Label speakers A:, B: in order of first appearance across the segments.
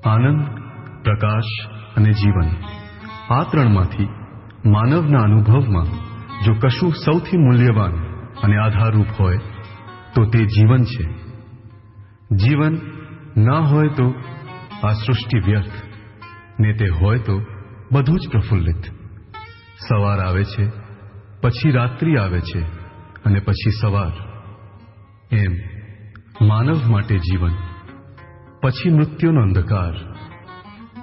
A: આનંદ, પ્રકાશ અને જીવન આ ત્રણમાંથી માનવના અનુભવમાં જો કશું સૌથી મૂલ્યવાન અને આધારરૂપ હોય તો તે જીવન છે. જીવન ના હોય તો આ સૃષ્ટિ વ્યર્થ, ને તે હોય તો બધું જ પ્રફુલ્લિત. સવાર આવે છે, પછી રાત્રિ આવે છે અને પછી સવાર. એમ માનવ માટે જીવન, પછી મૃત્યુનો અંધકાર,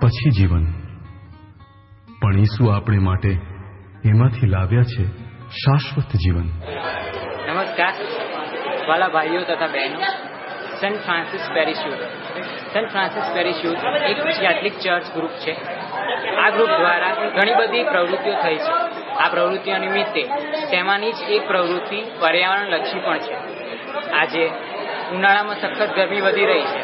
A: પછી જીવન. પણ ઈસુ આપણે માટે એમાંથી લાવ્યા છે શાશ્વત જીવન.
B: નમસ્કાર વાલા ભાઈઓ તથા બહેનો. Saint Francis parish youth. Saint Francis parish youth એક કેથલિક ચર્ચ ગ્રુપ છે. આ ગ્રુપ દ્વારા ઘણી બધી પ્રવૃત્તિઓ થઈ છે. આ પ્રવૃત્તિઓ નિમિત્તે તેમાંની જ એક પ્રવૃત્તિ પર્યાવરણલક્ષી પણ છે. આજે ઉનાળામાં સખત ગરમી વધી રહી છે.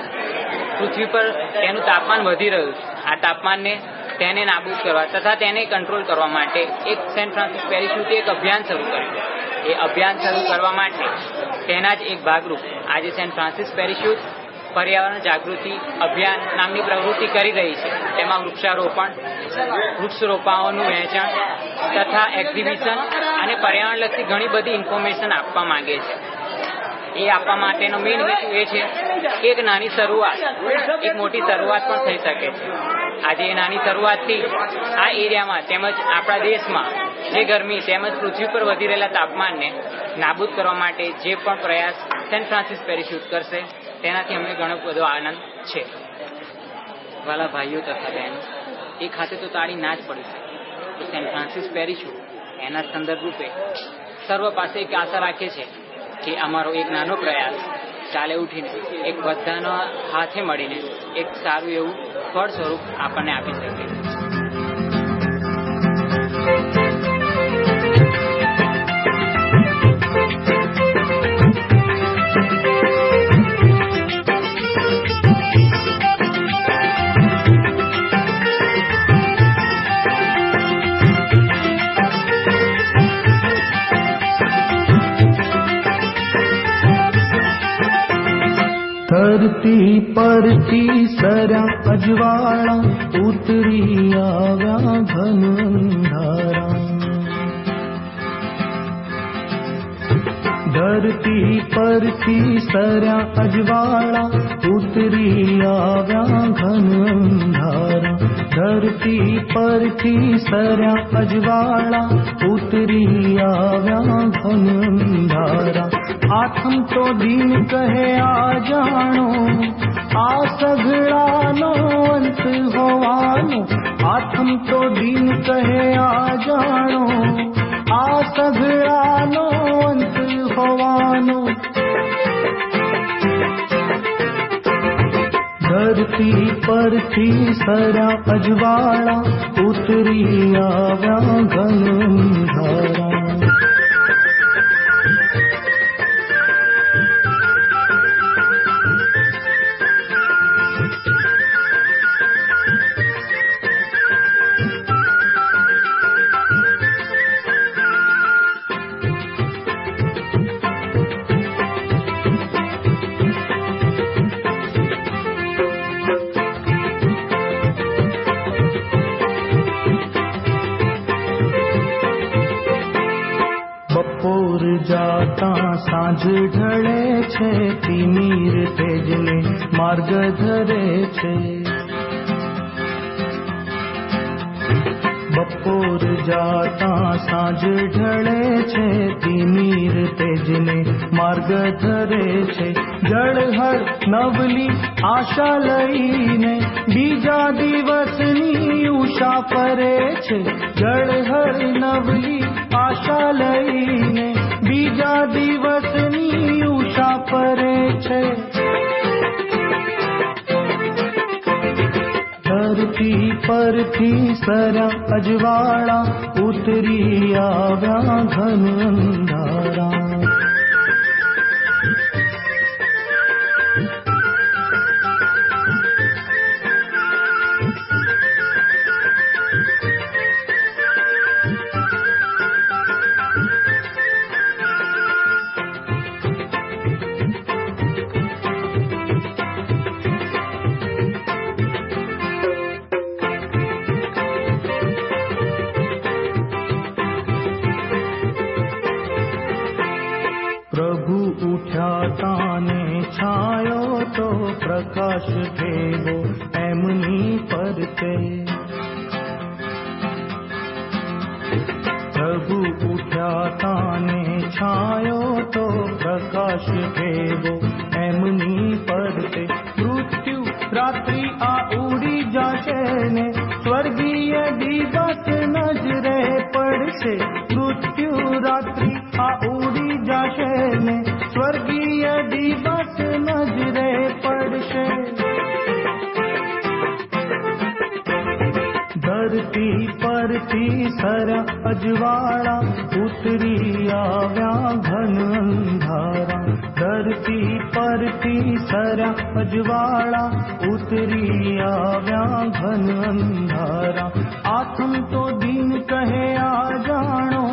B: પૃથ્વી પર તેનું તાપમાન વધી રહ્યું છે. આ તાપમાનને તેને નાબૂદ કરવા તથા તેને કંટ્રોલ કરવા માટે એક સેન્ટ ફ્રાન્સિસ પેરિશ યુથે એક અભિયાન શરૂ કર્યું. એ અભિયાન શરૂ કરવા માટે તેના જ એક ભાગરૂપ આજે સેન્ટ ફ્રાન્સિસ પેરિશ યુથ પર્યાવરણ જાગૃતિ અભિયાન નામની પ્રવૃત્તિ કરી રહી છે. તેમાં વૃક્ષારોપણ, વૃક્ષ રોપાઓનું વહેંચણ તથા એક્ઝિબિશન અને પર્યાવરણલક્ષી ઘણી બધી ઇન્ફોર્મેશન આપવા માંગે છે. એ આપવા માટેનો મેઇન હેતુ એ છે કે એક નાની શરૂઆત એક મોટી શરૂઆત પણ થઈ શકે છે. આજે એ નાની શરૂઆતથી આ એરિયામાં તેમજ આપણા દેશમાં જે ગરમી તેમજ પૃથ્વી પર વધી રહેલા તાપમાનને નાબૂદ કરવા માટે જે પણ પ્રયાસ સેન્ટ ફ્રાન્સિસ પેરિશ યુથ કરશે તેનાથી અમને ઘણો બધો આનંદ છે. વાલા ભાઈઓ તથા બહેનો, એક હાથે તો તાળી ના જ પડી શકે. તો સેન્ટ ફ્રાન્સિસ પેરિશ યુથ એના સંદર્ભ રૂપે સર્વ પાસે એક આશા રાખે છે કે અમારો એક નાનો પ્રયાસ ચાલે ઉઠીને એક બધાના હાથે મળીને એક સારું એવું ફળ સ્વરૂપ આપણને આપી શકે.
C: धरती परथी सरया अजवाड़ा उतरी आव्या घन अंधारा. धरती परथी सरया अजवाड़ा उतरी आव्या घन अंधारा. धरती परथी सरया अजवाड़ा उतरी आव्या घन अंधारा. आत्म तो दीन कहे आ जानो आ सगळानो अंत होवानो. आत्म तो दीन कहे आ जानो आ सगळानो अंत होवानो. धरती परथी सरया अजवाड़ा उतरी आव्या घन अंधारा. जाता सांझ ढळे छे तिमीर तेजने मार्ग धरे छे. बपोर जाता सांझ ढळे छे तिमीर तेजने मार्ग धरे छे. जळहळ नवली आशा लईने बीजा दिवसनी उषा परे छे. जळहळ नवली आशा लईने बीजा दिवसनी उषा परे छे. धरती परथी सरया अजवाड़ा उतरी आव्या घन अंधारा. प्रकाश थेवो एमनी परते। प्रभु उठ्या ताने छायो तो प्रकाश थेवो एमनी परते। मृत्यु रात्रि आ उड़ी जाशे ने स्वर्गीय दिवस नजरे पड़से। मृत्यु रात्रि आ उड़ी जाशे ने स्वर्गीय दिवस नजरे पड़से। धरती परथी सरा अजवाड़ा उतरी आव्या घन अंधारा। धरती परथी सरा अजवाड़ा उतरी आव्या घन अंधारा। आथम तो दिन कहे आ जानो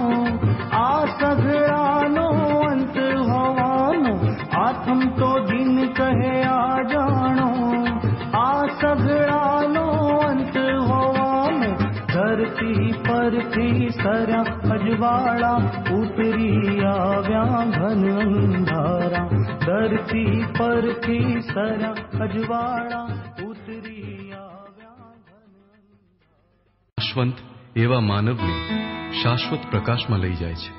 C: आ सगळानो अंत होवानो। आथम तो दिन कहे आ जानो आ सगळानो अंत होवानो। धरती परथी सरा अजवाड़ा उतरी आव्या घन अंधारा। धरती परथी सरा अजवाड़ा उतरी आव्या घन अंधारा।
A: શાશ્વત એવા માનવને શાશ્વત પ્રકાશમાં લઈ જાય છે।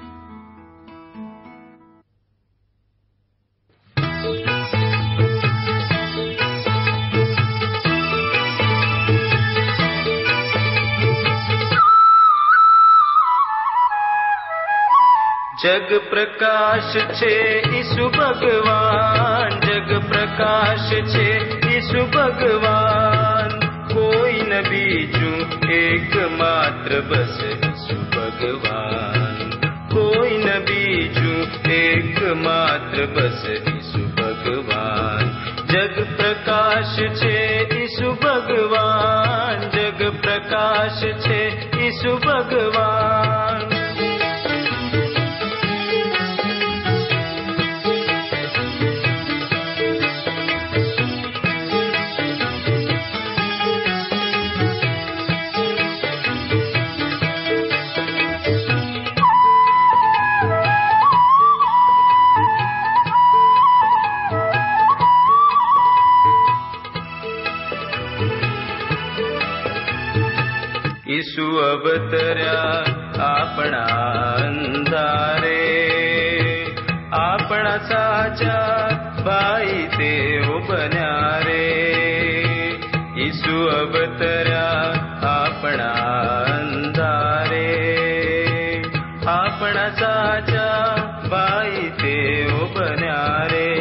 D: जग प्रकाश छे ईसु भगवान। जग प्रकाश छे ईसु भगवान। कोई न बीजू एकमात्र बस ईसु भगवान। कोई न बीजू एकमात्र बस ईसु भगवान। जग प्रकाश छे ईसु भगवान। जग प्रकाश छे ईसु भगवान। ईसु अवतर्या आपणा अंधारे। आपणा साचा भाई तेओ बन्या रे। ईसु अवतर्या आपणा अंधारे। आपणा साचा भाई तेओ बन्या रे।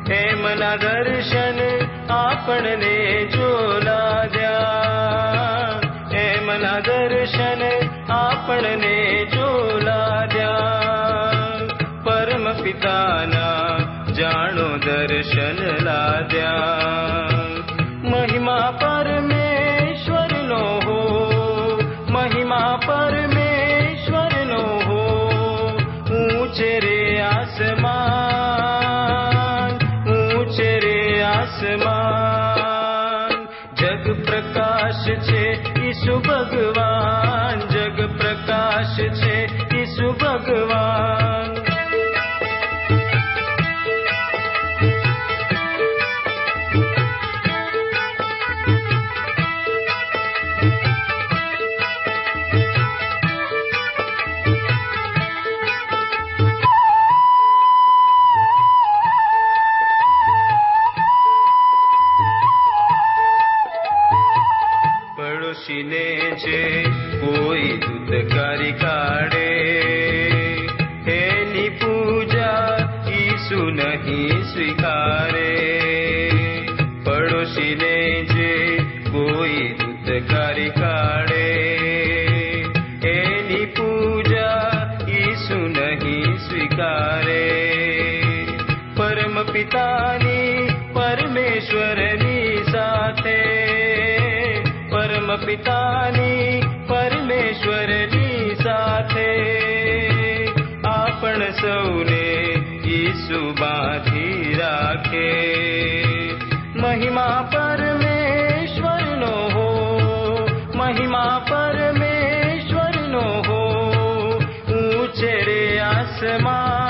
D: हेमना दर्शन आपणने जोला द्या। हेमना दर्शन आपणने जोला द्या। परम पिताना जाणो दर्शन लाद्या। महिमा परमेश्वर नो हो। महिमा परमेश्वर नो हो। ऊंचे रे आसमान। ऊंचे रे आसमान। जग प्रकाश छे ईसु भगवान। जग प्रकाश छे ईसु भगवान। पड़ोशीने जे कोई दूतकारी काढ़े। एनी पूजा ईसु नहीं स्वीकारे। पड़ोशीने जे कोई दूतकारी काढ़े। एनी पूजा ईसु नहीं स्वीकारे। परम पितानी परमेश्वरनी साथे। परम पितानी परमेश्वरनी साथे। आपण सौने ईसु बांधी राखे। महिमा परमेश्वर नो हो। महिमा परमेश्वर नो हो। ऊंचे रे आसमान।